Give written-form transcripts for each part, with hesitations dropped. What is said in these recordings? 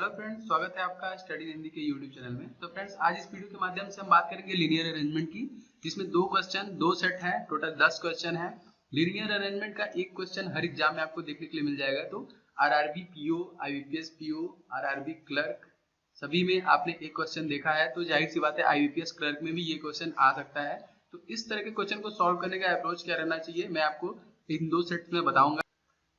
Hello friends, स्वागत है आपका स्टडी हिंदी के यूट्यूब चैनल में। तो फ्रेंड्स, आज इस वीडियो के माध्यम से हम बात करेंगे लीनियर अरेंजमेंट की, जिसमें दो क्वेश्चन, दो सेट है, टोटल 10 क्वेश्चन है। लीनियर अरेंजमेंट का एक क्वेश्चन हर एग्जाम में आपको देखने के लिए मिल जाएगा। तो RRB PO, IBPS PO, RRB clerk, सभी में आपने एक क्वेश्चन देखा है, तो जाहिर सी बात है आईबीपीएस क्लर्क में भी ये क्वेश्चन आ सकता है। तो इस तरह के क्वेश्चन को सॉल्व करने का अप्रोच क्या रहना चाहिए, मैं आपको इन दो सेट्स में बताऊंगा।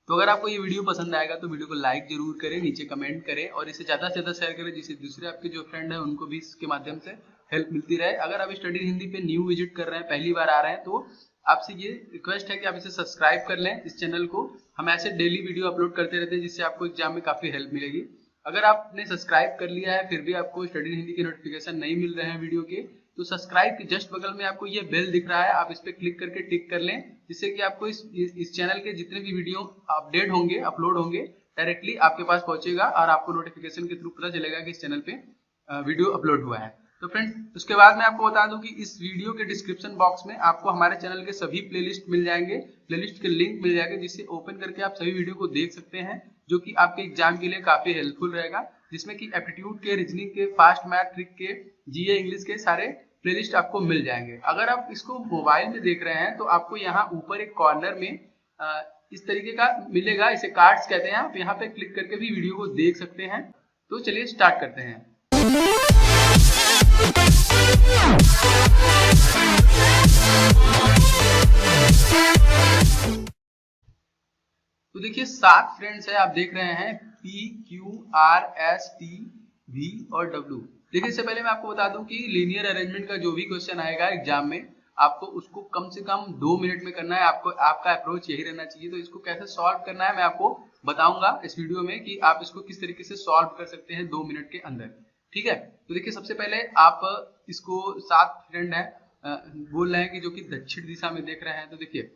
तो अगर आपको ये वीडियो पसंद आएगा तो वीडियो को लाइक जरूर करें, नीचे कमेंट करें और इसे ज़्यादा से ज़्यादा शेयर करें, जिससे दूसरे आपके जो फ्रेंड हैं उनको भी इसके माध्यम से हेल्प मिलती रहे। अगर आप स्टडी हिंदी पे न्यू विजिट कर रहे हैं, पहली बार आ रहे हैं, तो आपसे ये रिक्वेस्ट है कि आप इसे सब्सक्राइब कर लें इस चैनल को। हम ऐसे डेली वीडियो अपलोड करते रहते हैं, जिससे आपको एग्जाम में काफ़ी हेल्प मिलेगी। अगर आपने सब्सक्राइब कर लिया है फिर भी आपको स्टडी हिंदी के नोटिफिकेशन नहीं मिल रहे हैं वीडियो के, तो सब्सक्राइब के जस्ट बगल में आपको ये बेल दिख रहा है, आप इस पर क्लिक करके टिक कर लें, जिससे कि आपको इस चैनल के जितने भी वीडियो अपडेट होंगे, अपलोड होंगे, डायरेक्टली आपके पास पहुंचेगा और आपको नोटिफिकेशन के थ्रू पता चलेगा कि इस चैनल पे वीडियो अपलोड हुआ है। तो फ्रेंड्स, उसके बाद मैं आपको बता दूं कि इस वीडियो के डिस्क्रिप्शन बॉक्स में आपको हमारे चैनल के सभी प्लेलिस्ट मिल जाएंगे, प्लेलिस्ट के लिंक मिल जाएंगे, जिससे ओपन करके आप सभी वीडियो को देख सकते हैं, जो कि आपके एग्जाम के लिए काफी हेल्पफुल रहेगा। जिसमें कि एप्टीट्यूड के, रीजनिंग के, फास्ट मैथ, ट्रिक के, जीए इंग्लिश के सारे प्लेलिस्ट आपको मिल जाएंगे। अगर आप इसको मोबाइल में देख रहे हैं तो आपको यहाँ ऊपर एक कॉर्नर में इस तरीके का मिलेगा, इसे कार्ड्स कहते हैं, आप यहाँ पे क्लिक करके भी वीडियो को देख सकते हैं। तो चलिए स्टार्ट करते हैं। तो देखिए 7 फ्रेंड्स है, आप देख रहे हैं p, q, r, s, t, v और डब्ल्यू। देखिए, इससे पहले मैं आपको बता दूं कि लीनियर अरेंजमेंट का जो भी क्वेश्चन आएगा एग्जाम में, आपको उसको कम से कम 2 मिनट में करना है। आपको आपका अप्रोच यही रहना चाहिए। तो इसको कैसे सॉल्व करना है मैं आपको बताऊंगा इस वीडियो में, कि आप इसको किस तरीके से सॉल्व कर सकते हैं 2 मिनट के अंदर। ठीक है, तो देखिए सबसे पहले आप इसको 7 फ्रेंड है बोल रहे हैं कि जो कि दक्षिण दिशा में देख रहे हैं। तो देखिए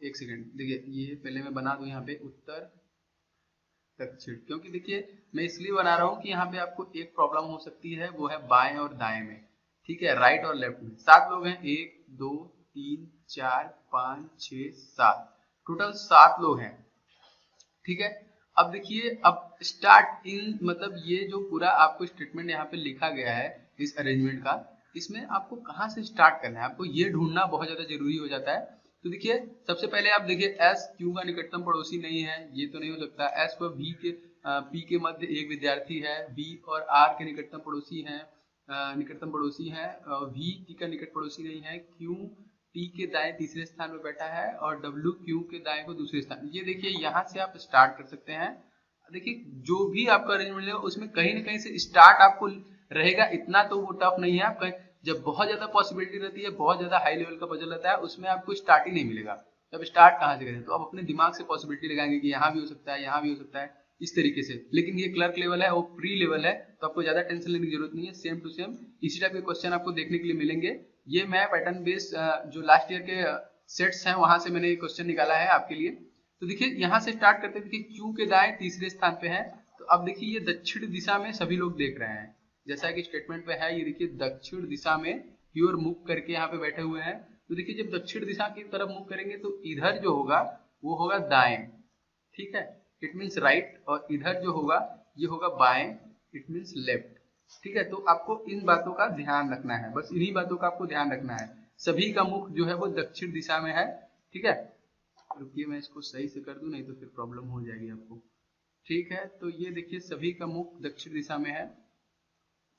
एक सेकेंड, देखिए ये पहले मैं बना दूं यहाँ पे उत्तर दक्षिण, क्योंकि देखिए मैं इसलिए बना रहा हूँ कि यहाँ पे आपको एक प्रॉब्लम हो सकती है, वो है बाएं और दाएं में। ठीक है, राइट और लेफ्ट में। 7 लोग हैं, 1 2 3 4 5 6 7, टोटल 7 लोग हैं। ठीक है, अब देखिए, अब स्टार्ट इन, मतलब ये जो पूरा आपको स्टेटमेंट यहाँ पे लिखा गया है इस अरेंजमेंट का, इसमें आपको कहाँ से स्टार्ट करना है, आपको ये ढूंढना बहुत ज्यादा जरूरी हो जाता है। तो देखिए सबसे पहले आप देखिए एस क्यू का निकटतम पड़ोसी नहीं है, ये तो नहीं हो सकता। एस व वी के पी के मध्य एक विद्यार्थी है, बी और आर के निकटतम पड़ोसी हैं, वी टी का निकट पड़ोसी नहीं है, क्यू टी के दाएं तीसरे स्थान पर बैठा है और डब्ल्यू क्यू के दाएं को दूसरे स्थान। ये देखिए यहाँ से आप स्टार्ट कर सकते हैं। देखिए जो भी आपका अरेंजमेंट है उसमें कहीं ना कहीं से स्टार्ट आपको रहेगा, इतना तो वो टफ नहीं है। आप जब बहुत ज्यादा पॉसिबिलिटी रहती है, बहुत ज्यादा हाई लेवल का पजल रहता है, उसमें आपको स्टार्ट ही नहीं मिलेगा। तब स्टार्ट कहाँ से करें, तो आप अपने दिमाग से पॉसिबिलिटी लगाएंगे कि यहाँ भी हो सकता है, यहाँ भी हो सकता है, इस तरीके से। लेकिन ये क्लर्क लेवल है, वो प्री लेवल है, तो आपको ज्यादा टेंशन लेने की जरूरत नहीं है। सेम टू सेम इसी टाइप के क्वेश्चन आपको देखने के लिए मिलेंगे। ये मैं पैटर्न बेस्ड जो लास्ट ईयर के सेट्स हैं वहां से मैंने ये क्वेश्चन निकाला है आपके लिए। तो देखिए यहाँ से स्टार्ट करते हैं। देखिए क्यू के दाएं तीसरे स्थान पे है, तो अब देखिए ये दक्षिण दिशा में सभी लोग देख रहे हैं, जैसा कि स्टेटमेंट पे है। ये देखिए दक्षिण दिशा में की ओर मुख करके यहाँ पे बैठे हुए हैं। तो देखिए जब दक्षिण दिशा की तरफ मुख करेंगे तो इधर जो होगा वो होगा दाएं। ठीक है, इट मीन्स राइट, और इधर जो होगा ये होगा बाएं, इट मीन्स लेफ्ट। ठीक है, तो आपको इन बातों का ध्यान रखना है, बस इन्हीं बातों का आपको ध्यान रखना है। सभी का मुख जो है वो दक्षिण दिशा में है। ठीक है, रुकिए मैं इसको सही से कर दूं, नहीं तो फिर प्रॉब्लम हो जाएगी आपको। ठीक है, तो ये देखिए सभी का मुख दक्षिण दिशा में है।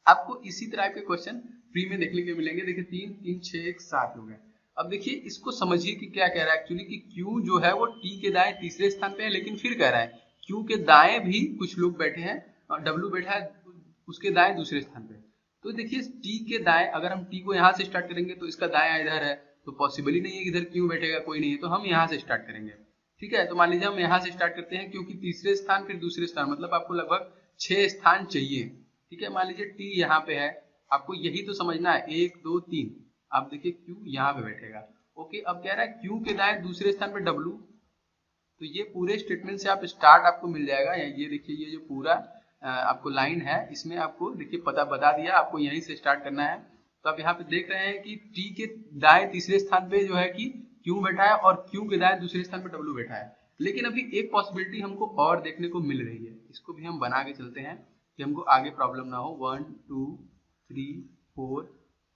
आपको इसी तरह के क्वेश्चन फ्री में देखने के मिलेंगे। देखिए 3 3 6 1 7 हो गए। अब देखिए इसको समझिए कि क्या कह रहा है एक्चुअली, कि क्यू जो है वो टी के दाएं तीसरे स्थान पे है, लेकिन फिर कह रहा है क्यू के दाएं भी कुछ लोग बैठे हैं और डब्ल्यू बैठा है उसके दाएं दूसरे स्थान पे। तो देखिए टी के दाएं, अगर हम टी को यहाँ से स्टार्ट करेंगे तो इसका दायां इधर है, तो पॉसिबल ही नहीं है कि इधर क्यू बैठेगा, कोई नहीं है, तो हम यहाँ से स्टार्ट करेंगे। ठीक है, तो मान लीजिए हम यहाँ से स्टार्ट करते हैं, क्योंकि तीसरे स्थान फिर दूसरे स्थान, मतलब आपको लगभग 6 स्थान चाहिए। ठीक है, मान लीजिए टी यहाँ पे है, आपको यही तो समझना है, 1 2 3। आप देखिए क्यू यहाँ पे बैठेगा। ओके, अब कह रहा है क्यू के दाएं दूसरे स्थान पे डब्ल्यू। तो ये पूरे स्टेटमेंट से आप स्टार्ट आपको मिल जाएगा। ये देखिए ये जो पूरा आपको लाइन है, इसमें आपको देखिए पता बता दिया, आपको यहीं से स्टार्ट करना है। तो आप यहाँ पे देख रहे हैं कि टी के दाएं तीसरे स्थान पे जो है कि क्यू बैठा है और क्यू के दाएं दूसरे स्थान पे डब्ल्यू बैठा है। लेकिन अभी एक पॉसिबिलिटी हमको और देखने को मिल रही है, इसको भी हम बना के चलते हैं। कि हमको आगे प्रॉब्लम ना हो। 1 2 3 4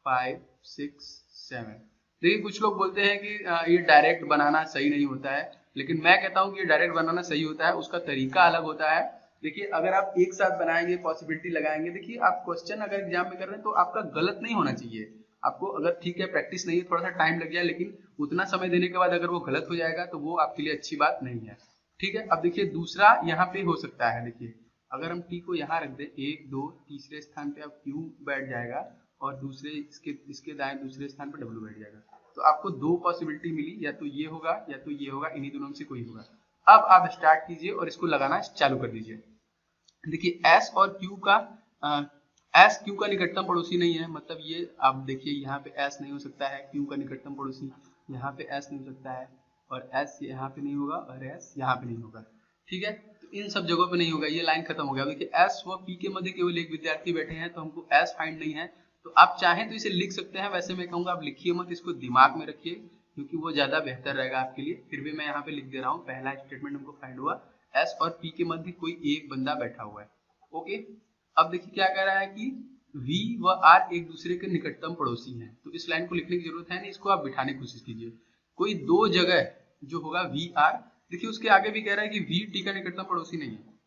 5 6 7। देखिए कुछ लोग बोलते हैं कि ये डायरेक्ट बनाना सही नहीं होता है, लेकिन मैं कहता हूँ कि ये डायरेक्ट बनाना सही होता है, उसका तरीका अलग होता है। देखिए अगर आप एक साथ बनाएंगे, पॉसिबिलिटी लगाएंगे, देखिए आप क्वेश्चन अगर एग्जाम में कर रहे हैं तो आपका गलत नहीं होना चाहिए। आपको अगर ठीक है प्रैक्टिस नहीं है, थोड़ा सा टाइम लग जाए, लेकिन उतना समय देने के बाद अगर वो गलत हो जाएगा तो वो आपके लिए अच्छी बात नहीं है। ठीक है, अब देखिए दूसरा यहाँ पे हो सकता है। देखिए अगर हम टी को यहाँ रख दें 1 2, तीसरे स्थान पे अब क्यू बैठ जाएगा और दूसरे इसके दाएं दूसरे स्थान पे डब्ल्यू बैठ जाएगा। तो आपको दो पॉसिबिलिटी मिली, या तो ये होगा या तो ये होगा, इन्हीं दोनों में से कोई होगा। अब आप स्टार्ट कीजिए और इसको लगाना चालू कर दीजिए। देखिए एस और क्यू का एस क्यू का निकटतम पड़ोसी नहीं है, मतलब ये आप देखिए यहाँ पे एस नहीं हो सकता है, क्यू का निकटतम पड़ोसी यहाँ पे एस नहीं हो सकता है, और एस यहाँ पे नहीं होगा, और एस यहाँ पे नहीं होगा। ठीक है, तो इन सब जगहों पे नहीं होगा, ये लाइन खत्म हो गया। देखिए एस व पी के मध्य केवल एक विद्यार्थी बैठे हैं, तो हमको एस फाइंड नहीं है। तो आप चाहें तो इसे लिख सकते हैं, वैसे मैं कहूँगा आप लिखिए मत, इसको दिमाग में रखिए, क्योंकि वो ज्यादा बेहतर रहेगा आपके लिए। फिर भी मैं यहाँ पे लिख दे रहा हूँ, पहला स्टेटमेंट हमको फाइंड हुआ, एस और पी के मध्य कोई एक बंदा बैठा हुआ है। ओके, अब देखिए क्या कह रहा है कि V व R एक दूसरे के निकटतम पड़ोसी हैं। तो इस लाइन को लिखने की जरूरत है नहीं, इसको आप बिठाने की कोशिश कीजिए। कोई दो जगह जो होगा V R, देखिए उसके आगे भी कह रहा है कि V T का निकटतम पड़ोसी नहीं है।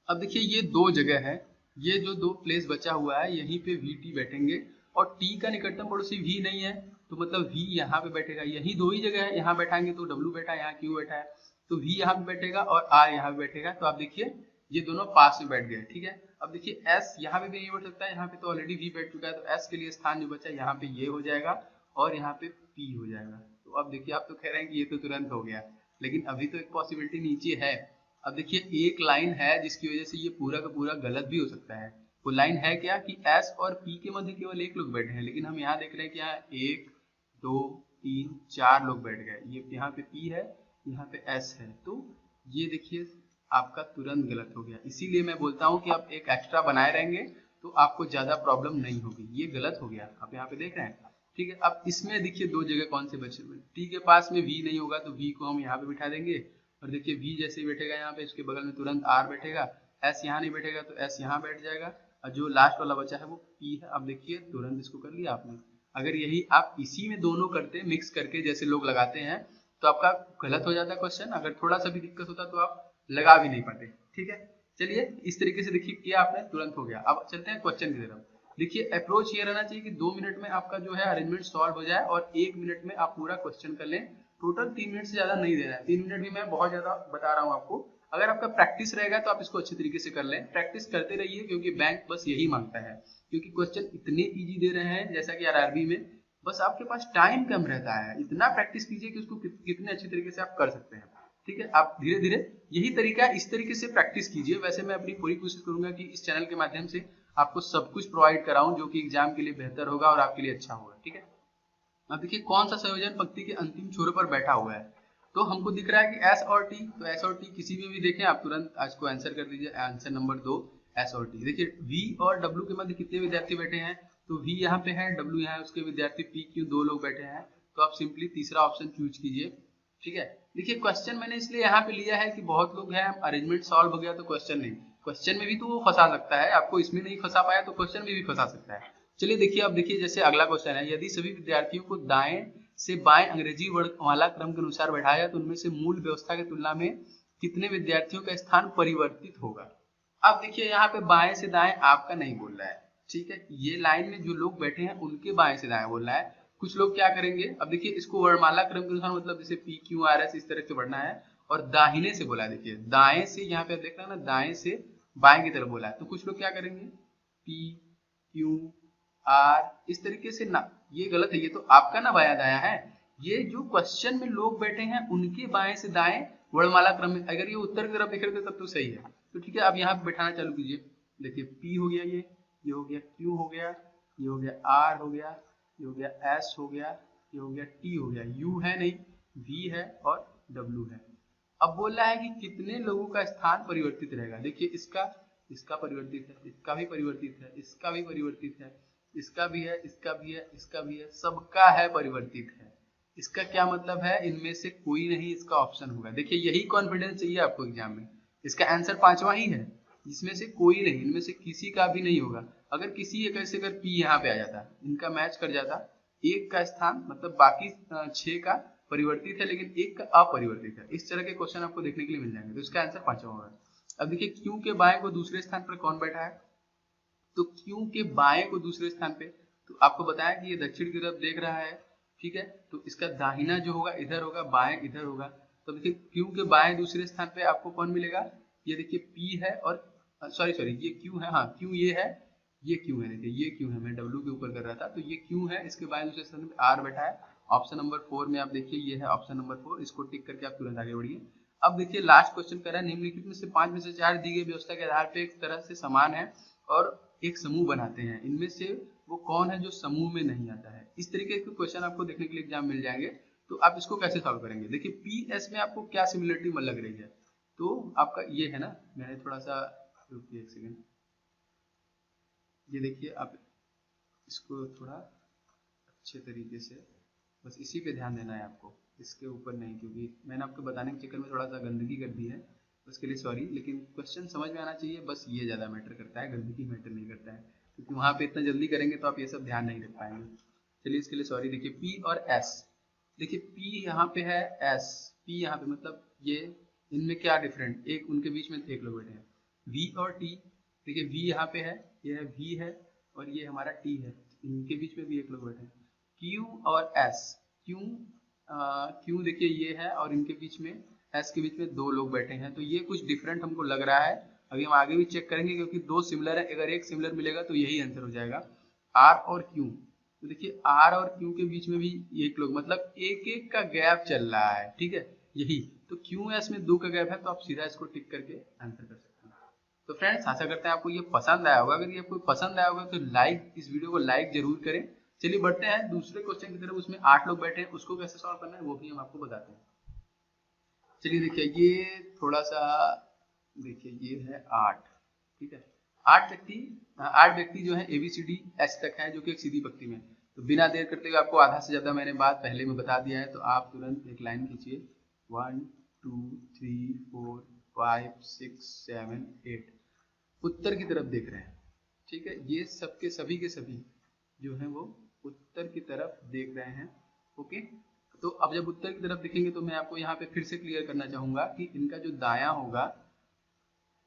अब देखिए ये दो जगह है, ये जो दो प्लेस बचा हुआ है यहीं पे V T बैठेंगे, और T का निकटतम पड़ोसी V नहीं है, तो मतलब V यहाँ पे बैठेगा। यही दो ही जगह है, यहाँ बैठाएंगे तो W बैठा है, यहाँ Q बैठा है, तो V यहाँ पे बैठेगा और R यहाँ पे बैठेगा। तो आप देखिए ये दोनों पास में बैठ गए। ठीक है, अब देखिए S यहाँ पे भी नहीं बैठ सकता है, यहाँ पे तो ऑलरेडी V बैठ चुका है, तो S के लिए स्थान जो बचा है यहाँ पे ये हो जाएगा और यहाँ पे P हो जाएगा। तो अब देखिए आप तो कह रहे हैं कि ये तो तुरंत हो गया, लेकिन अभी तो एक पॉसिबिलिटी नीचे है। अब देखिए एक लाइन है जिसकी वजह से ये पूरा का पूरा गलत भी हो सकता है। वो लाइन है क्या कि S और P के मध्य केवल एक लोग बैठे हैं, लेकिन हम यहाँ देख रहे हैं कि यहाँ 1 2 3 4 लोग बैठ गए। ये यहाँ पे P है, यहाँ पे S है, तो ये देखिए आपका तुरंत गलत हो गया। इसीलिए मैं बोलता हूँ कि आप एक एक्स्ट्रा बनाए रहेंगे तो आपको ज्यादा प्रॉब्लम नहीं होगी। ये गलत हो गया, आप यहाँ पे देख रहे हैं। ठीक है, अब इसमें देखिए दो जगह कौन से बचे हुए, टी के पास में V नहीं होगा, तो V को हम यहाँ पे बिठा देंगे, और देखिए V जैसे ही बैठेगा यहाँ पे, इसके बगल में तुरंत R बैठेगा, S यहाँ नहीं बैठेगा तो S यहाँ बैठ जाएगा, और जो लास्ट वाला बचा है वो P है। अब देखिए तुरंत इसको कर लिया आपने। अगर यही आप इसी में दोनों करते मिक्स करके जैसे लोग लगाते हैं तो आपका गलत हो जाता क्वेश्चन। अगर थोड़ा सा भी दिक्कत होता तो आप लगा भी नहीं पाते। ठीक है, चलिए इस तरीके से देखिए किया आपने, तुरंत हो गया। अब चलते हैं क्वेश्चन की तरफ। देखिए अप्रोच ये रहना चाहिए कि 2 मिनट में आपका जो है अरेंजमेंट सॉल्व हो जाए और 1 मिनट में आप पूरा क्वेश्चन कर लें। टोटल 3 मिनट से ज्यादा नहीं देना है, 3 मिनट भी मैं बहुत ज्यादा बता रहा हूँ आपको। अगर आपका प्रैक्टिस रहेगा तो आप इसको अच्छे तरीके से कर लें, प्रैक्टिस करते रहिए, क्योंकि बैंक बस यही मांगता है, क्योंकि क्वेश्चन इतने ईजी दे रहे हैं जैसा कि आरआरबी में, बस आपके पास टाइम कम रहता है। इतना प्रैक्टिस कीजिए कि उसको कितने अच्छे तरीके से आप कर सकते हैं। ठीक है, आप धीरे धीरे यही तरीका इस तरीके से प्रैक्टिस कीजिए। वैसे मैं अपनी पूरी कोशिश करूंगा कि इस चैनल के माध्यम से आपको सब कुछ प्रोवाइड कराऊं जो कि एग्जाम के लिए बेहतर होगा और आपके लिए अच्छा होगा। ठीक है, अब देखिए कौन सा संयोजन पंक्ति के अंतिम छोर पर बैठा हुआ है। तो हमको दिख रहा है कि एस और टी, तो एस और टी किसी में भी देखें आप तुरंत आज को आंसर कर दीजिए। आंसर नंबर 2 एस और टी। देखिए वी और डब्ल्यू के मध्य कितने विद्यार्थी बैठे हैं, तो वी यहाँ पे है, डब्ल्यू यहाँ है, उसके विद्यार्थी पी क्यू 2 लोग बैठे हैं, तो आप सिंपली तीसरा ऑप्शन चूज कीजिए। ठीक है, देखिए क्वेश्चन मैंने इसलिए यहाँ पे लिया है कि बहुत लोग हैं, अरेंजमेंट सॉल्व हो गया तो क्वेश्चन नहीं, क्वेश्चन में भी तो वो फंसा सकता है आपको, इसमें नहीं फंसा पाया तो क्वेश्चन में भी फंसा सकता है। चलिए देखिए, अब देखिए जैसे अगला क्वेश्चन है, यदि सभी विद्यार्थियों को दाएं से बाएं अंग्रेजी वर्णमाला क्रम के अनुसार बैठाया तो उनमें से मूल व्यवस्था की तुलना में कितने विद्यार्थियों का स्थान परिवर्तित होगा। अब देखिए यहाँ पे बाएं से दाएं आपका नहीं बोल रहा है। ठीक है, ये लाइन में जो लोग बैठे हैं उनके बाएं से दाएं बोल रहा है। कुछ लोग क्या करेंगे, अब देखिए इसको वर्णमाला क्रम के अनुसार मतलब जैसे पी क्यू आर एस इस तरह से बढ़ना है, और दाहिने से बोला है। देखिए दाएं से यहाँ पे देख रहे हैं ना, दाएं से बाएं की तरफ बोला है, तो कुछ लोग क्या करेंगे पी क्यू आर इस तरीके से ना, ये गलत है, ये तो आपका ना बायां दायां है। ये जो क्वेश्चन में लोग बैठे हैं उनके बाएं से दाएं वर्णमाला क्रम में, अगर ये उत्तर की तरफ देख रहे थे तब तो सही है। तो ठीक है, अब यहाँ पे बैठाना चालू कीजिए। देखिए पी हो गया, ये हो गया, क्यू हो गया, ये हो गया, आर हो गया, ये हो गया, एस हो गया, ये हो गया, टी हो गया, यू है नहीं, वी है और डब्ल्यू है। अब बोल रहा है कि कितने लोगों का स्थान परिवर्तित रहेगा। देखिए इसका परिवर्तित है, इसका भी परिवर्तित है, इसका भी परिवर्तित है, इसका भी है, इसका भी है, इसका भी है, सबका है परिवर्तित है। इसका क्या मतलब है, इनमें से कोई नहीं इसका ऑप्शन होगा। देखिए यही कॉन्फिडेंस चाहिए आपको एग्जाम में, इसका आंसर 5वां ही है। जिसमें से कोई नहीं, इनमें से किसी का भी नहीं होगा। अगर किसी एक ऐसे अगर P यहाँ पे आ जाता, इनका मैच कर जाता, एक का स्थान मतलब बाकी 6 का परिवर्तित है लेकिन एक का अपरिवर्तित है, इस तरह के क्वेश्चन आपको देखने के लिए मिल जाएंगे। तो इसका आंसर 5वां होगा। अब देखिए Q के बाएं को दूसरे स्थान पर कौन बैठा है, तो Q के बाएं को दूसरे स्थान पे, तो आपको बताया कि ये दक्षिण की तरफ देख रहा है, ठीक है, तो इसका दाहिना जो होगा इधर होगा, बाएं इधर होगा। तो देखिए Q के बाएं दूसरे स्थान पे आपको कौन मिलेगा, ये देखिए P है और सॉरी ये Q है, हाँ Q ये है, ये Q है, देखिए ये Q है, मैं W के ऊपर कर रहा था, तो ये Q है, इसके बाएं दूसरे स्थान पे R बैठा है। ऑप्शन नंबर 4 में आप देखिए ये है ऑप्शन नंबर 4, इसको टिक करके आप तुरंत आगे बढ़िए। अब देखिए लास्ट क्वेश्चन कर रहा है, निम्नलिखित में से 5 में से 4 दी गई व्यवस्था के आधार पर एक तरह से समान है और एक समूह बनाते हैं, इनमें से वो कौन है जो समूह में नहीं आता है। इस तरीके के क्वेश्चन आपको देखने के लिए एग्जाम मिल जाएंगे। तो आप इसको कैसे सॉल्व करेंगे, देखिए PS में आपको क्या सिमिलरिटी लग रही है, तो आपका ये है ना, मैंने थोड़ा सा रुकिए एक सेकेंड, ये देखिए आप इसको थोड़ा अच्छे तरीके से बस इसी पे ध्यान देना है आपको, इसके ऊपर नहीं, क्योंकि मैंने आपको बताने के चक्कर में थोड़ा सा गंदगी कर दी है, उसके लिए सॉरी, लेकिन क्वेश्चन समझ में आना चाहिए, बस ये ज़्यादा मैटर करता है, गंदगी मैटर नहीं करता है, क्योंकि वहाँ पे इतना जल्दी करेंगे तो आप ये सब ध्यान नहीं रख पाएंगे। चलिए इसके लिए सॉरी। देखिए P और S, देखिए P यहाँ पे है, S P यहाँ पे, मतलब ये इनमें क्या डिफरेंट, एक उनके बीच में एक लोग बैठे हैं। V और T, देखिए V यहाँ पे है, ये है V है और ये हमारा T है, इनके बीच में भी एक लोग बैठे हैं। Q और S, Q देखिए ये है और इनके बीच में S के बीच में 2 लोग बैठे हैं, तो ये कुछ डिफरेंट हमको लग रहा है। अभी हम आगे भी चेक करेंगे क्योंकि 2 सिमिलर है, अगर एक सिमिलर मिलेगा तो यही आंसर हो जाएगा। R और Q, तो देखिए R और Q के बीच में भी एक लोग, मतलब एक एक का गैप चल रहा है, ठीक है, यही तो QS में 2 का गैप है, तो आप सीधा इसको टिक करके आंसर कर सकते हैं। तो फ्रेंड्स आशा करते हैं आपको ये पसंद आया होगा, अगर ये आपको पसंद आया होगा तो इस वीडियो को लाइक जरूर करें। चलिए बढ़ते हैं दूसरे क्वेश्चन की तरफ, उसमें 8 लोग बैठे हैं, उसको कैसे सॉल्व करना है वो भी हम आपको बताते हैं। चलिए देखिए ये थोड़ा सा, देखिए ये है 8, ठीक है, 8 व्यक्ति जो है ABCDH तक है, जो कि एक सीधी पंक्ति में। तो बिना देर करते हुए आपको आधा से ज्यादा मैंने बात पहले में बता दिया है, तो आप तुरंत एक लाइन खींचिए, 1 2 3 4 5 6 7 8, उत्तर की तरफ देख रहे हैं, ठीक है, ये सबके सभी के सभी जो है वो उत्तर की तरफ देख रहे हैं। ओके, तो अब जब उत्तर की तरफ देखेंगे तो मैं आपको यहाँ पे फिर से क्लियर करना चाहूंगा कि इनका जो दायां होगा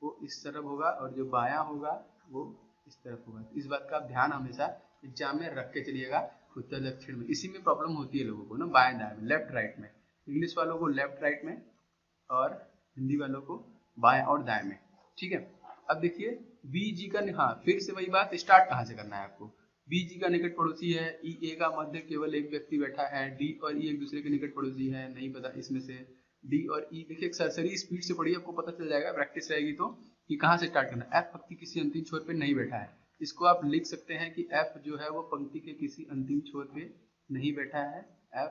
वो इस तरफ होगा और जो बायां होगा वो इस तरफ होगा। इस बात का आप ध्यान हमेशा एग्जाम में रख के चलिएगा। उत्तर दक्षिण में इसी में प्रॉब्लम होती है लोगों को ना, बाएं दाएं में, लेफ्ट राइट में, इंग्लिश वालों को लेफ्ट राइट में और हिंदी वालों को बाएं और दाएं में, ठीक है। अब देखिए BG का, हाँ फिर से वही बात, स्टार्ट कहाँ से करना है आपको। BG का निकट पड़ोसी है, EA का मध्य केवल एक व्यक्ति बैठा है, D और E एक दूसरे के निकट पड़ोसी है, नहीं पता इसमें से D और E, देखिए सरसरी स्पीड से पढ़िए, आपको पता चल जाएगा, प्रैक्टिस रहेगी तो, कि कहाँ से स्टार्ट करना है। F पंक्ति किसी अंतिम छोर पे नहीं बैठा है, इसको आप लिख सकते हैं कि F जो है वो पंक्ति के किसी अंतिम छोर पे नहीं बैठा है, F,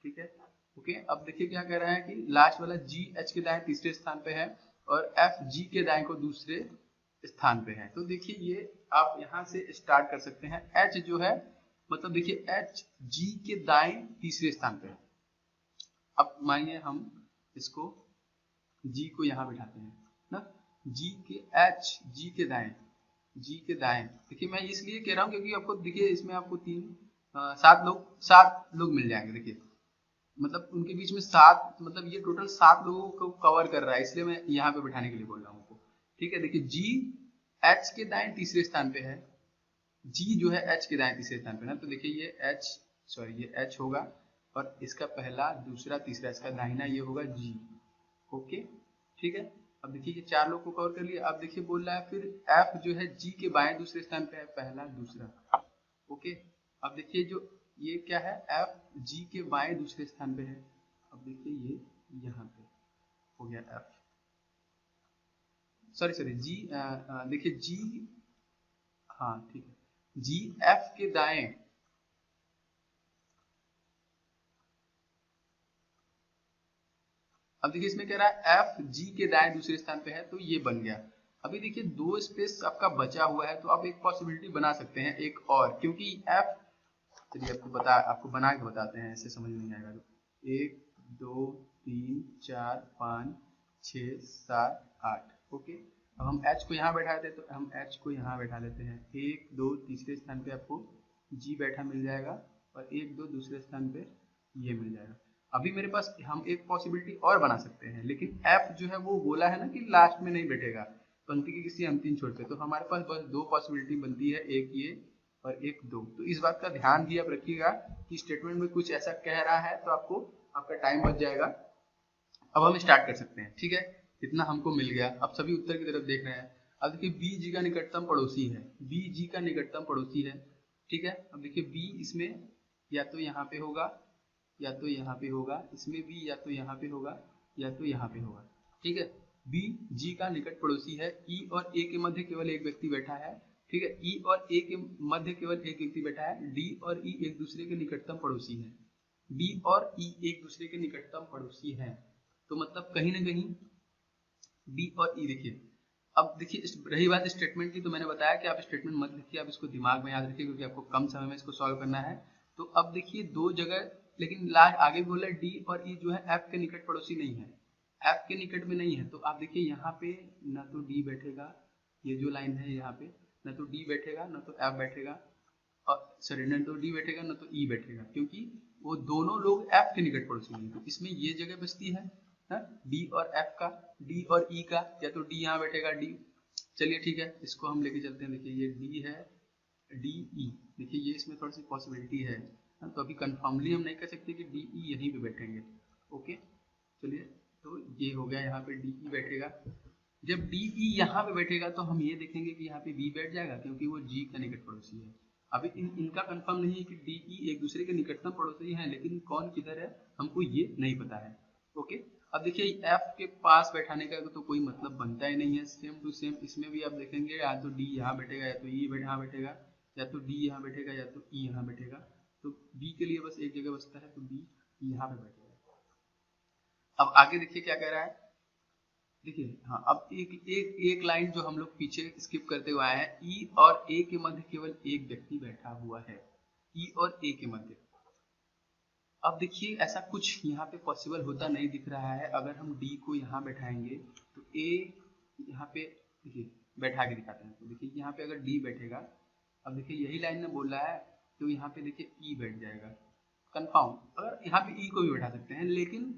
ठीक है। ओके, अब देखिए क्या कह रहा है कि लास्ट वाला GH के दाएं तीसरे स्थान पे है और FG के दाएं को दूसरे स्थान पे है। तो देखिए ये आप यहाँ से स्टार्ट कर सकते हैं। H जो है, मतलब देखिए HG के दाएं तीसरे स्थान पे है। अब मानिए हम इसको G को यहाँ बिठाते हैं ना, G के दाएं, देखिए मैं इसलिए कह रहा हूँ क्योंकि आपको देखिए इसमें आपको 7 लोग मिल जाएंगे। देखिए मतलब उनके बीच में 7, मतलब ये टोटल 7 लोगों को कवर कर रहा है, इसलिए मैं यहाँ पे बिठाने के लिए बोल रहा हूँ आपको, ठीक है। देखिए GH के दाएं तीसरे स्थान पे है, G जो है H के दाएं तीसरे स्थान पे ना, तो देखिए ये H होगा और इसका पहला दूसरा तीसरा इसका दाहिना ये होगा G, ओके, ठीक है। अब देखिए ये 4 लोग को कवर कर लिया। अब देखिए बोल रहा है फिर F जो है G के बाएं दूसरे स्थान पे है, पहला दूसरा, ओके। अब देखिए जो ये क्या है, F G के बाएं दूसरे स्थान पे है। अब देखिए ये यहाँ पे हो गया F, सॉरी G, देखिए G, हाँ ठीक है, G F के दाएं, अब देखिए इसमें कह रहा है F G के दाएं दूसरे स्थान पे है, तो ये बन गया। अभी देखिए 2 स्पेस आपका बचा हुआ है, तो आप एक पॉसिबिलिटी बना सकते हैं एक और, क्योंकि F, चलिए आपको बना के बताते हैं, ऐसे समझ नहीं आएगा। तो 1 2 3 4 5 6 7 8, ओके। अब हम एच को यहाँ बैठा देते तो हम एच को यहाँ बैठा लेते हैं, 1 2 तीसरे स्थान पे आपको जी बैठा मिल जाएगा और 1 2 दूसरे स्थान पे ये मिल जाएगा। अभी मेरे पास हम एक पॉसिबिलिटी और बना सकते हैं, लेकिन एफ जो है वो बोला है ना कि लास्ट में नहीं बैठेगा, पंक्ति के किसी अंतिम छोर पे, तो हमारे पास बस दो पॉसिबिलिटी बनती है, एक ये और एक दो। तो इस बात का ध्यान भी आप रखिएगा कि स्टेटमेंट में कुछ ऐसा कह रहा है तो आपको आपका टाइम बच जाएगा। अब हम स्टार्ट कर सकते हैं, ठीक है, इतना हमको मिल गया। अब सभी उत्तर की तरफ देख रहे हैं। अब देखिए बी जी का निकटतम पड़ोसी है, बी जी का निकटतम पड़ोसी है, ठीक है। अब देखिए बी इसमें या तो यहाँ पे होगा या तो यहाँ पे होगा, इसमें भी या तो यहाँ पे होगा या तो यहाँ पे होगा, ठीक है। बी जी का निकट पड़ोसी है, ई और ए के मध्य केवल एक व्यक्ति बैठा है, ठीक है। ई और ए के मध्य केवल एक व्यक्ति बैठा है, डी और ई एक दूसरे के निकटतम पड़ोसी है, बी और ई एक दूसरे के निकटतम पड़ोसी हैं। तो मतलब कहीं ना कहीं बी और ई, देखिए अब देखिए रही बात स्टेटमेंट की, तो मैंने बताया कि आप स्टेटमेंट मत लिखिए, आप इसको दिमाग में याद रखिए क्योंकि आपको कम समय में इसको सॉल्व करना है। तो अब देखिए दो जगह, लेकिन लास्ट आगे भी बोला डी और ई जो है एफ के निकट पड़ोसी नहीं है, एफ के निकट में नहीं है। तो आप देखिए यहाँ पे ना तो डी बैठेगा, ये जो लाइन है यहाँ पे ना तो डी बैठेगा ना तो एफ बैठेगा, और सॉरी ना तो डी बैठेगा ना तो ई बैठेगा, क्योंकि वो दोनों लोग एफ के निकट पड़ोसी नहीं। तो इसमें ये जगह बचती है डी और एफ का, डी और ई का, या तो डी यहाँ बैठेगा डी, चलिए ठीक है इसको हम लेके चलते हैं। देखिए ये डी है, डी ई, देखिए ये इसमें थोड़ी सी पॉसिबिलिटी है, तो अभी कंफर्मली हम नहीं कह सकते कि डी ई यहीं पे बैठेंगे, ओके चलिए। तो ये हो गया, यहाँ पे डी ई बैठेगा। जब डी ई यहाँ पे बैठेगा तो हम ये देखेंगे कि यहाँ पे बी बैठ जाएगा क्योंकि वो जी का निकट पड़ोसी है। अभी इनका कंफर्म नहीं है कि डी ई एक दूसरे के निकटतम पड़ोसी हैं, लेकिन कौन किधर है हमको ये नहीं पता है, ओके। अब देखिए एफ के पास बैठाने का तो कोई मतलब बनता ही नहीं है, सेम टू सेम इसमें भी आप देखेंगे या तो डी यहाँ बैठेगा या तो ई यहाँ बैठेगा, या तो डी यहाँ बैठेगा या तो ई यहाँ बैठेगा। तो बी के लिए बस एक जगह बचता है, तो बी यहाँ पे बैठेगा। अब आगे देखिए क्या कह रहा है, देखिए हाँ, अब एक लाइन जो हम लोग पीछे स्किप करते हुए आए हैं, ई और ए के मध्य केवल एक व्यक्ति बैठा हुआ है, ई और ए के मध्य। अब देखिए ऐसा कुछ यहाँ पे पॉसिबल होता नहीं दिख रहा है। अगर हम डी को यहाँ बैठाएंगे तो ए यहाँ पे देखिए बैठा के दिखाते हैं, तो देखिए यहाँ पे अगर डी बैठेगा, अब देखिए यही लाइन में बोल रहा है, तो यहाँ पे देखिए ई बैठ जाएगा कंफर्म। अगर यहाँ पे ई को भी बैठा सकते हैं, लेकिन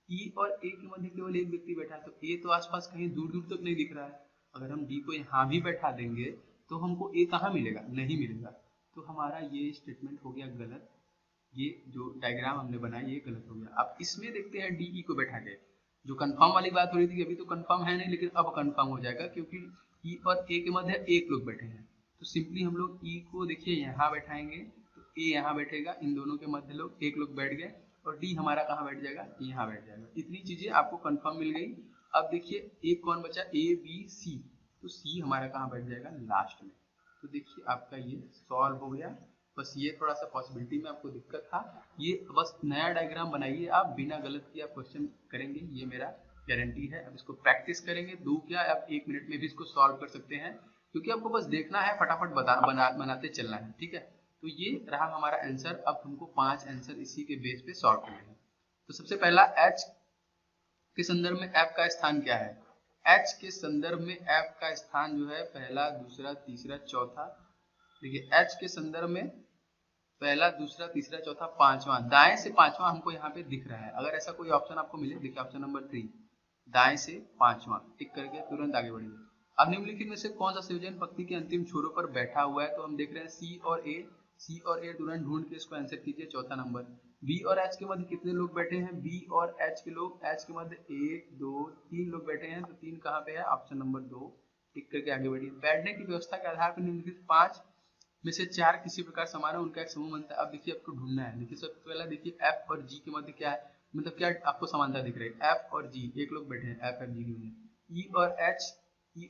ई और ए के मध्य केवल एक व्यक्ति बैठा है, तो ए तो आसपास कहीं दूर दूर तक नहीं दिख रहा है। अगर हम डी को यहाँ भी बैठा देंगे तो हमको ए कहाँ मिलेगा, नहीं मिलेगा। तो हमारा ये स्टेटमेंट हो गया गलत, ये जो डायग्राम हमने बनाया ये गलत हो गया। अब इसमें देखते हैं डी ई को बैठा के, जो कंफर्म वाली बात हो रही थी, अभी तो कंफर्म है नहीं लेकिन अब कंफर्म हो जाएगा क्योंकि ई और ए के मध्य एक लोग बैठे हैं। तो सिंपली हम लोग ई को देखिए यहाँ बैठाएंगे तो ए यहाँ बैठेगा, इन दोनों के मध्य लोग एक लोग बैठ गए, और डी हमारा कहाँ बैठ जाएगा, यहाँ बैठ जाएगा। इतनी चीजें आपको कंफर्म मिल गई। अब देखिए एक कौन बचा, ए बी सी, तो सी हमारा कहाँ बैठ जाएगा, लास्ट में। तो देखिए आपका ये सॉल्व हो गया। बस ये थोड़ा सा पॉसिबिलिटी में आपको दिक्कत था, ये बस नया डायग्राम बनाइए आप, बिना गलत किए आप क्वेश्चन करेंगे, ये मेरा गारंटी है। अब इसको प्रैक्टिस करेंगे, दो क्या आप 1 मिनट में भी इसको सॉल्व कर सकते हैं, क्योंकि आपको बस देखना है, फटाफट बनाते चलना है, ठीक है। तो ये रहा हमारा आंसर। अब हमको 5 आंसर इसी के बेस पे सॉल्व करने हैं। तो सबसे पहला एच के संदर्भ में एफ का स्थान क्या है, एच के संदर्भ में एफ का स्थान जो है पहला दूसरा तीसरा चौथा। देखिए एच के संदर्भ में पहला दूसरा तीसरा चौथा पांचवा, दाएं से पांचवा हमको यहाँ पे दिख रहा है। अगर ऐसा कोई ऑप्शन आपको मिले, देखिए ऑप्शन नंबर 3 दाएं से पांचवा, टिक करके तुरंत आगे बढ़िए। अब निम्नलिखित में से कौन सा संयोजन पंक्ति के अंतिम छोरों पर बैठा हुआ है, तो हम देख रहे हैं सी और ए, सी और ए तुरंत ढूंढ के इसको आंसर कीजिए। चौथा नंबर, बी और एच के मध्य कितने लोग बैठे हैं, बी और एच के लोग, एच के मध्य 1 2 3 लोग बैठे हैं, तो 3 कहाँ पे है, ऑप्शन नंबर 2, टिक करके आगे बढ़िए। बैठने की व्यवस्था के आधार पर निम्नलिखित 5 में से 4 किसी प्रकार समान है, उनका एक समूह बनता है। अब देखिए आपको ढूंढना है। देखिए सबसे पहला देखिए एफ और जी के मध्य क्या है, मतलब क्या आपको समानता दिख रही है, एफ और जी एक लोग बैठे हैं, एफ और जी के मध्य। ई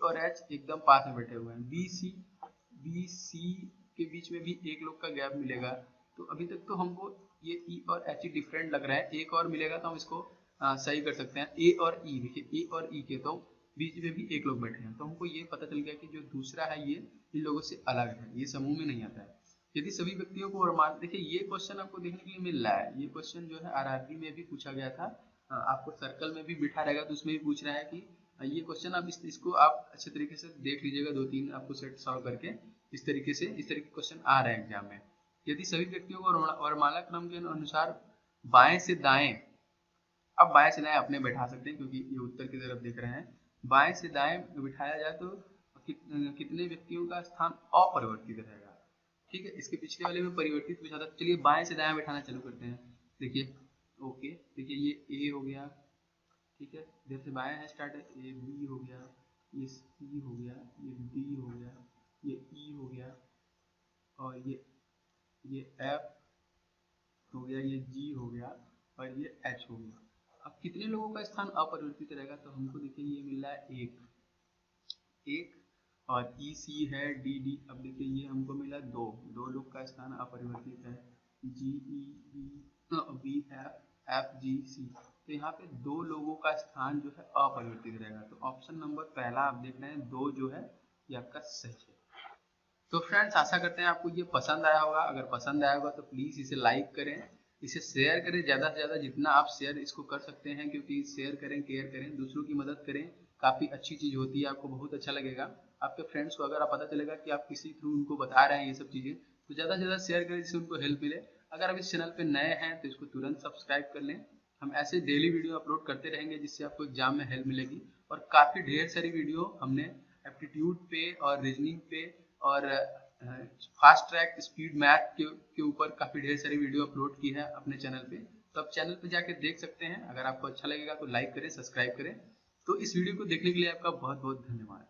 और एच एकदम पास में बैठे हुए हैं। बी सी के बीच में भी एक लोग का गैप मिलेगा। तो अभी तक तो हमको ये ई और एच ही डिफरेंट लग रहा है, एक और मिलेगा तो हम इसको सही कर सकते हैं। ए और ई, देखिए ए और ई के तो बीच में भी एक लोग बैठे हैं, तो हमको ये पता चल गया कि जो दूसरा है ये इन लोगों से अलग है, ये समूह में नहीं आता है। यदि सभी व्यक्तियों को और मान, देखिए ये क्वेश्चन आपको देखने के लिए मिल रहा है, ये क्वेश्चन जो है आरआरबी में भी पूछा गया था, आपको सर्कल में भी बिठा रहेगा तो उसमें भी पूछ रहा है कि ये क्वेश्चन आप इसको आप अच्छे तरीके से देख लीजिएगा, 2-3 आपको सेट सॉल्व करके इस तरीके के क्वेश्चन आ रहे हैं एग्जाम में। यदि सभी व्यक्तियों को वर्णमाला क्रम के अनुसार बाएं से दाएं, अब बाएं से दाएं अपने बैठा सकते हैं क्योंकि ये उत्तर की तरफ देख रहे हैं, बाएं से दाएं बिठाया जाए तो कितने व्यक्तियों का स्थान अपरिवर्तित रहेगा। ठीक है, इसके पिछले वाले में परिवर्तित पूछा था। चलिए बाएं से दाएं बैठाना चालू करते हैं। देखिए ओके, देखिए ये ए हो गया, ठीक है, इधर से बाएं है स्टार्ट है, ये बी हो गया, ये सी हो गया, ये डी हो गया, ये ई हो गया, और ये एफ हो गया, ये जी हो गया, और ये एच हो गया। अब कितने लोगों का स्थान अपरिवर्तित रहेगा, तो हमको देखिए ये मिल रहा है एक, और ई सी है, डी डी, अब देखिए ये हमको मिला दो लोग का स्थान अपरिवर्तित है, जी ई बी एफ जी सी, तो यहाँ पे 2 लोगों का स्थान जो है अपरिवर्तित रहेगा। तो ऑप्शन नंबर पहला आप देख रहे हैं 2 जो है ये आपका सही है। तो फ्रेंड्स आशा करते हैं आपको ये पसंद आया होगा। अगर पसंद आया होगा तो प्लीज़ इसे लाइक करें, इसे शेयर करें, ज़्यादा से ज़्यादा जितना आप शेयर इसको कर सकते हैं, क्योंकि शेयर करें, केयर करें, दूसरों की मदद करें, काफ़ी अच्छी चीज़ होती है, आपको बहुत अच्छा लगेगा। आपके फ्रेंड्स को अगर आप पता चलेगा कि आप किसी थ्रू उनको बता रहे हैं ये सब चीज़ें, तो ज़्यादा से ज़्यादा शेयर करें जिससे उनको हेल्प मिले। अगर आप इस चैनल पर नए हैं तो इसको तुरंत सब्सक्राइब कर लें। हम ऐसे डेली वीडियो अपलोड करते रहेंगे जिससे आपको एग्जाम में हेल्प मिलेगी, और काफ़ी ढेर सारी वीडियो हमने एप्टीट्यूड पे और रीजनिंग पे और फास्ट ट्रैक स्पीड मैथ के ऊपर काफ़ी ढेर सारी वीडियो अपलोड की है अपने चैनल पे, तो आप चैनल पे जाके देख सकते हैं। अगर आपको अच्छा लगेगा तो लाइक करें, सब्सक्राइब करें। तो इस वीडियो को देखने के लिए आपका बहुत बहुत धन्यवाद।